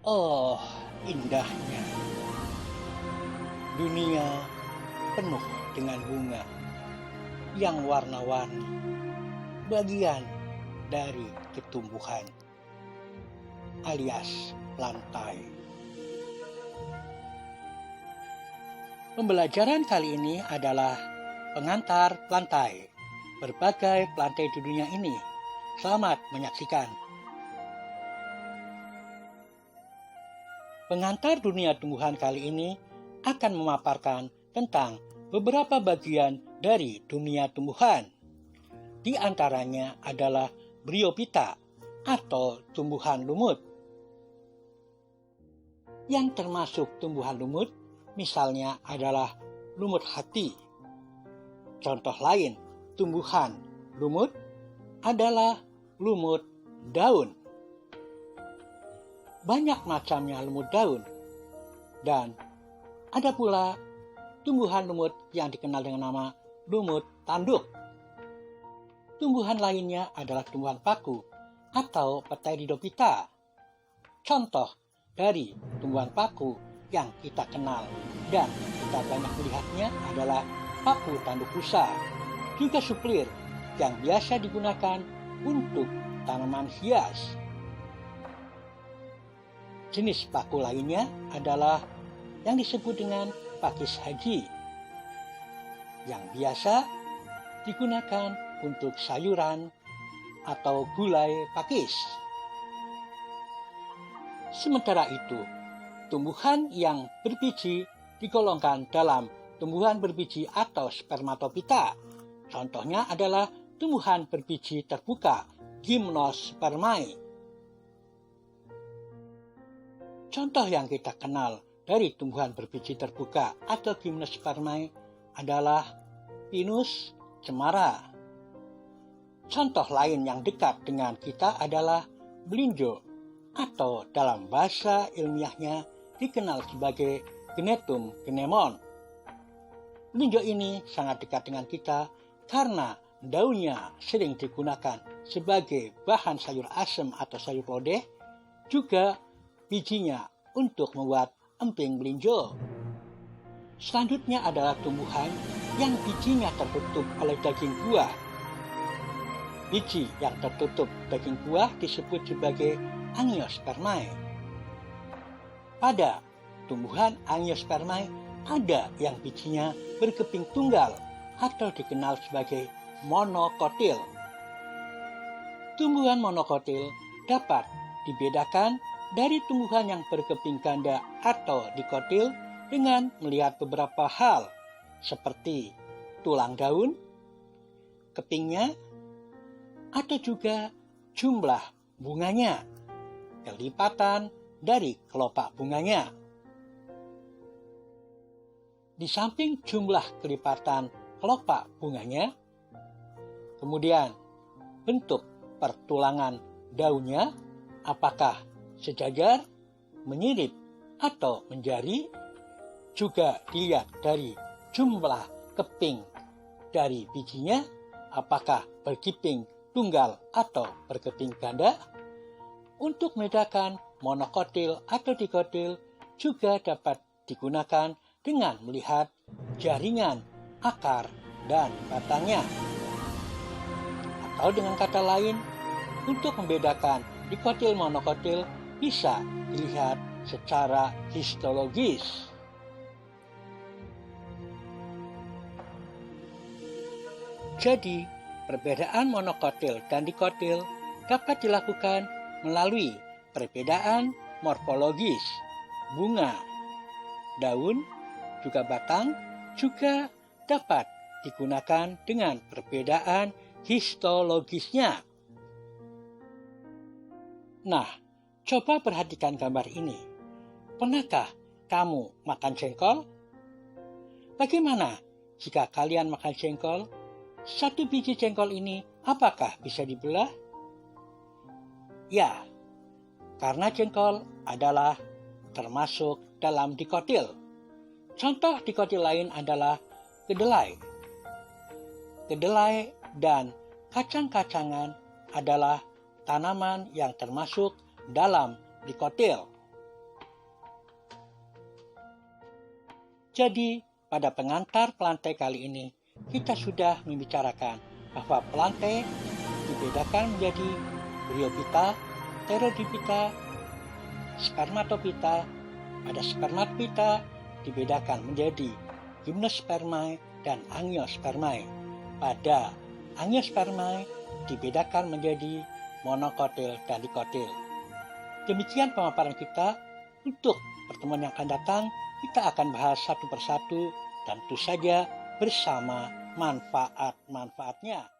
Oh, indahnya dunia penuh dengan bunga yang warna-warni, bagian dari ketumbuhan alias plantae. Pembelajaran kali ini adalah pengantar plantae, berbagai plantae di dunia ini. Selamat menyaksikan. Pengantar dunia tumbuhan kali ini akan memaparkan tentang beberapa bagian dari dunia tumbuhan. Di antaranya adalah bryophyta atau tumbuhan lumut. Yang termasuk tumbuhan lumut misalnya adalah lumut hati. Contoh lain tumbuhan lumut adalah lumut daun. Banyak macamnya lumut daun, dan ada pula tumbuhan lumut yang dikenal dengan nama lumut tanduk. Tumbuhan lainnya adalah tumbuhan paku atau Pteridophyta. Contoh dari tumbuhan paku yang kita kenal dan kita banyak melihatnya adalah paku tanduk rusa, juga suplir yang biasa digunakan untuk tanaman hias. Jenis paku lainnya adalah yang disebut dengan pakis haji, yang biasa digunakan untuk sayuran atau gulai pakis. Sementara itu, tumbuhan yang berbiji digolongkan dalam tumbuhan berbiji atau spermatophyta. Contohnya adalah tumbuhan berbiji terbuka, Gymnospermae. Contoh yang kita kenal dari tumbuhan berbiji terbuka atau Gymnospermae adalah Pinus cemara. Contoh lain yang dekat dengan kita adalah melinjo atau dalam bahasa ilmiahnya dikenal sebagai Gnetum gnemon. Melinjo ini sangat dekat dengan kita karena daunnya sering digunakan sebagai bahan sayur asem atau sayur lodeh, juga bijinya untuk membuat emping melinjo. Selanjutnya adalah tumbuhan yang bijinya tertutup oleh daging buah. Biji yang tertutup daging buah disebut sebagai Angiospermae. Pada tumbuhan Angiospermae ada yang bijinya berkeping tunggal atau dikenal sebagai monokotil. Tumbuhan monokotil dapat dibedakan dari tumbuhan yang berkeping ganda atau dikotil dengan melihat beberapa hal seperti tulang daun, kepingnya, atau juga jumlah bunganya, kelipatan dari kelopak bunganya. Di samping jumlah kelipatan kelopak bunganya, kemudian bentuk pertulangan daunnya, apakah sejajar, menyirip, atau menjari, juga dilihat dari jumlah keping dari bijinya, apakah berkeping tunggal atau berkeping ganda. Untuk membedakan monokotil atau dikotil juga dapat digunakan dengan melihat jaringan, akar, dan batangnya. Atau dengan kata lain, untuk membedakan dikotil monokotil bisa dilihat secara histologis. Jadi, perbedaan monokotil dan dikotil dapat dilakukan melalui perbedaan morfologis, bunga, daun, juga batang, juga dapat digunakan dengan perbedaan histologisnya. Nah, coba perhatikan gambar ini. Pernahkah kamu makan jengkol? Bagaimana jika kalian makan jengkol? Satu biji jengkol ini apakah bisa dibelah? Ya, karena jengkol adalah termasuk dalam dikotil. Contoh dikotil lain adalah kedelai. Kedelai dan kacang-kacangan adalah tanaman yang termasuk dalam dikotil. Jadi, pada pengantar pelantai kali ini, kita sudah membicarakan bahwa pelantai dibedakan menjadi bryophyta, pteridophyta, spermatophyta. Pada spermatophyta dibedakan menjadi gymnospermae dan angiospermae. Pada angiospermae dibedakan menjadi monokotil dan dikotil. Demikian pemaparan kita. Untuk pertemuan yang akan datang, kita akan bahas satu persatu dan tentu saja bersama manfaat-manfaatnya.